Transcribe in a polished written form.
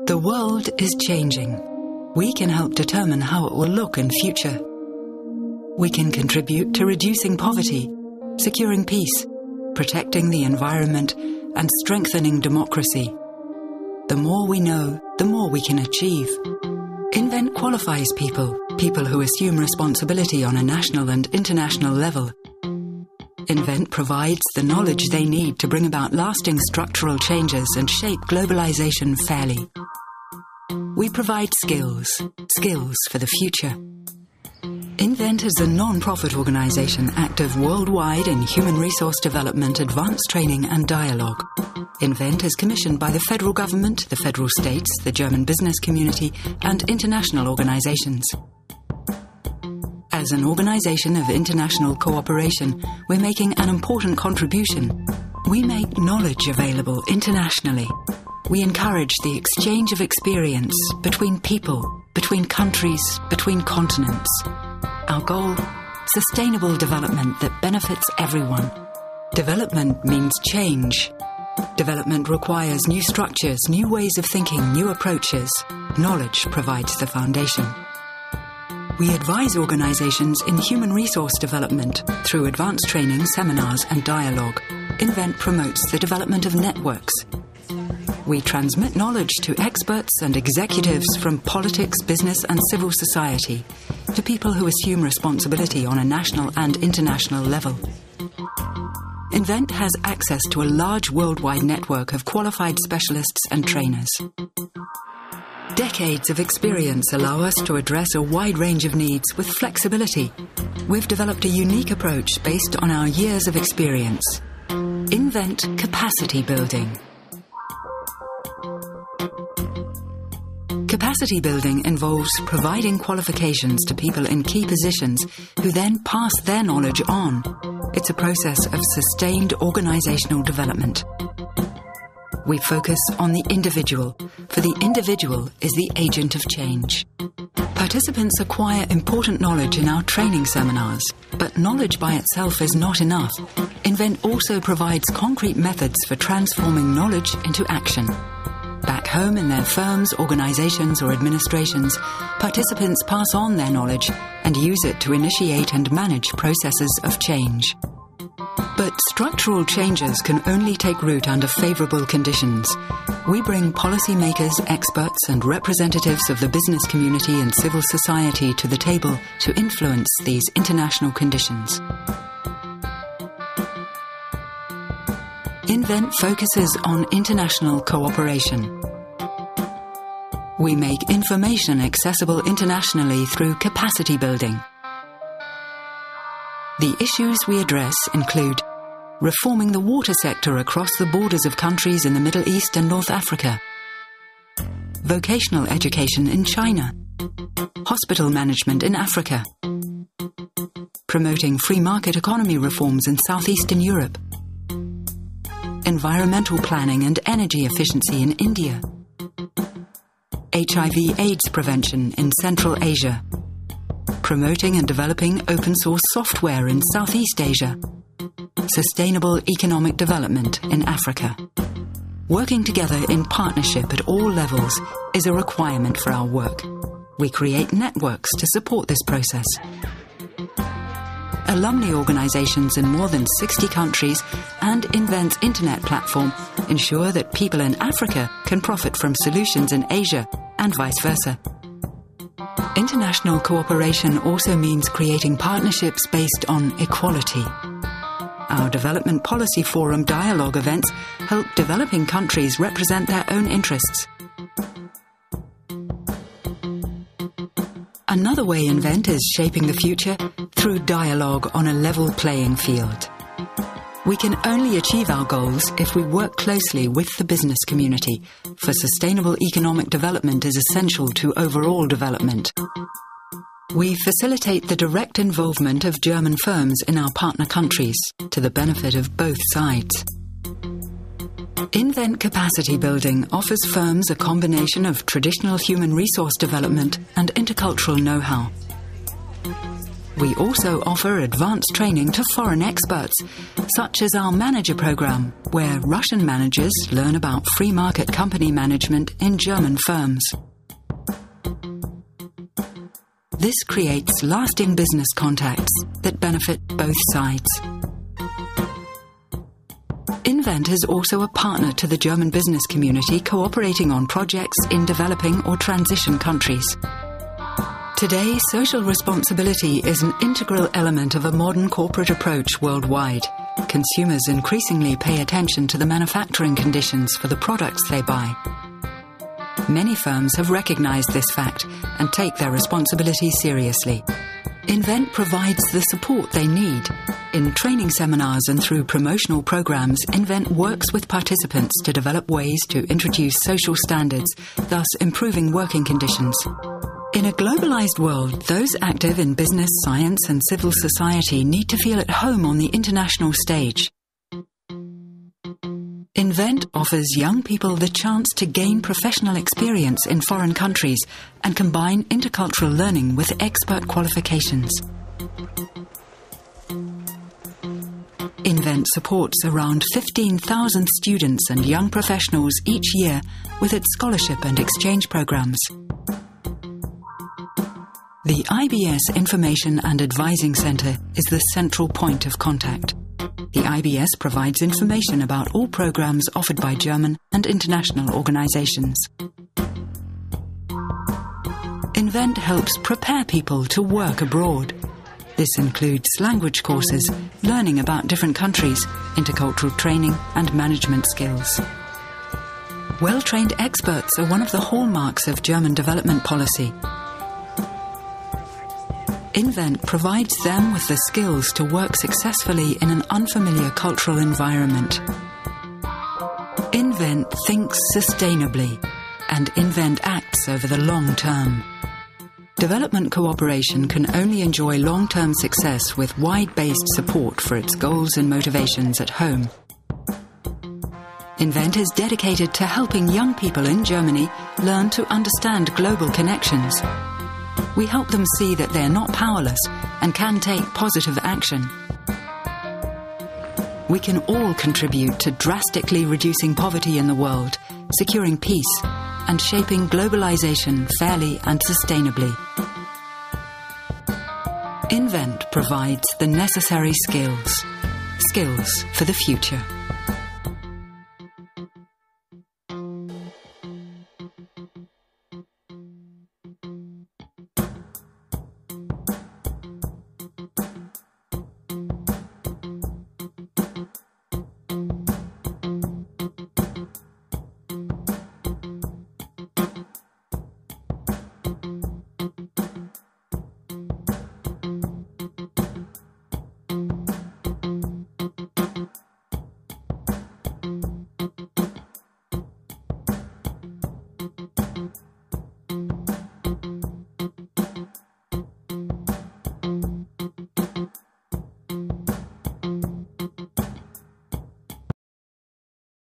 The world is changing. We can help determine how it will look in future. We can contribute to reducing poverty, securing peace, protecting the environment, and strengthening democracy. The more we know, the more we can achieve. Invent qualifies people who assume responsibility on a national and international level. Invent provides the knowledge they need to bring about lasting structural changes and shape globalization fairly. We provide skills for the future. Invent is a non-profit organization active worldwide in human resource development, advanced training and dialogue. Invent is commissioned by the federal government, the federal states, the German business community and international organizations. As an organization of international cooperation, we're making an important contribution. We make knowledge available internationally. We encourage the exchange of experience between people, between countries, between continents. Our goal? Sustainable development that benefits everyone. Development means change. Development requires new structures, new ways of thinking, new approaches. Knowledge provides the foundation. We advise organizations in human resource development through advanced training, seminars and dialogue. Invent promotes the development of networks. We transmit knowledge to experts and executives from politics, business and civil society, to people who assume responsibility on a national and international level. Invent has access to a large worldwide network of qualified specialists and trainers. Decades of experience allow us to address a wide range of needs with flexibility. We've developed a unique approach based on our years of experience. Invent capacity building. Capacity building involves providing qualifications to people in key positions who then pass their knowledge on. It's a process of sustained organizational development. We focus on the individual, for the individual is the agent of change. Participants acquire important knowledge in our training seminars, but knowledge by itself is not enough. Invent also provides concrete methods for transforming knowledge into action. Back home in their firms, organizations or administrations, participants pass on their knowledge and use it to initiate and manage processes of change. But structural changes can only take root under favorable conditions. We bring policymakers, experts and representatives of the business community and civil society to the table to influence these international conditions. Invent focuses on international cooperation. We make information accessible internationally through capacity building. The issues we address include reforming the water sector across the borders of countries in the Middle East and North Africa, vocational education in China, hospital management in Africa, promoting free market economy reforms in Southeastern Europe, environmental planning and energy efficiency in India, HIV/AIDS prevention in Central Asia, promoting and developing open-source software in Southeast Asia, sustainable economic development in Africa. Working together in partnership at all levels is a requirement for our work. We create networks to support this process. Alumni organizations in more than 60 countries and Invent's internet platform ensure that people in Africa can profit from solutions in Asia and vice versa. International cooperation also means creating partnerships based on equality. Our Development Policy Forum dialogue events help developing countries represent their own interests. Another way Invent is shaping the future through dialogue on a level playing field. We can only achieve our goals if we work closely with the business community, for sustainable economic development is essential to overall development. We facilitate the direct involvement of German firms in our partner countries, to the benefit of both sides. Invent Capacity Building offers firms a combination of traditional human resource development and intercultural know-how. We also offer advanced training to foreign experts, such as our manager program, where Russian managers learn about free market company management in German firms. This creates lasting business contacts that benefit both sides. Invent is also a partner to the German business community, cooperating on projects in developing or transition countries. Today, social responsibility is an integral element of a modern corporate approach worldwide. Consumers increasingly pay attention to the manufacturing conditions for the products they buy. Many firms have recognized this fact and take their responsibility seriously. Invent provides the support they need. In training seminars and through promotional programs, Invent works with participants to develop ways to introduce social standards, thus improving working conditions. In a globalized world, those active in business, science and civil society need to feel at home on the international stage. Invent offers young people the chance to gain professional experience in foreign countries and combine intercultural learning with expert qualifications. Invent supports around 15,000 students and young professionals each year with its scholarship and exchange programs. The IBS Information and Advising Center is the central point of contact. The IBS provides information about all programs offered by German and international organizations. Invent helps prepare people to work abroad. This includes language courses, learning about different countries, intercultural training and management skills. Well-trained experts are one of the hallmarks of German development policy. Invent provides them with the skills to work successfully in an unfamiliar cultural environment. Invent thinks sustainably, and Invent acts over the long term. Development cooperation can only enjoy long-term success with wide-based support for its goals and motivations at home. Invent is dedicated to helping young people in Germany learn to understand global connections. We help them see that they're not powerless and can take positive action. We can all contribute to drastically reducing poverty in the world, securing peace, and shaping globalization fairly and sustainably. Invent provides the necessary skills for the future.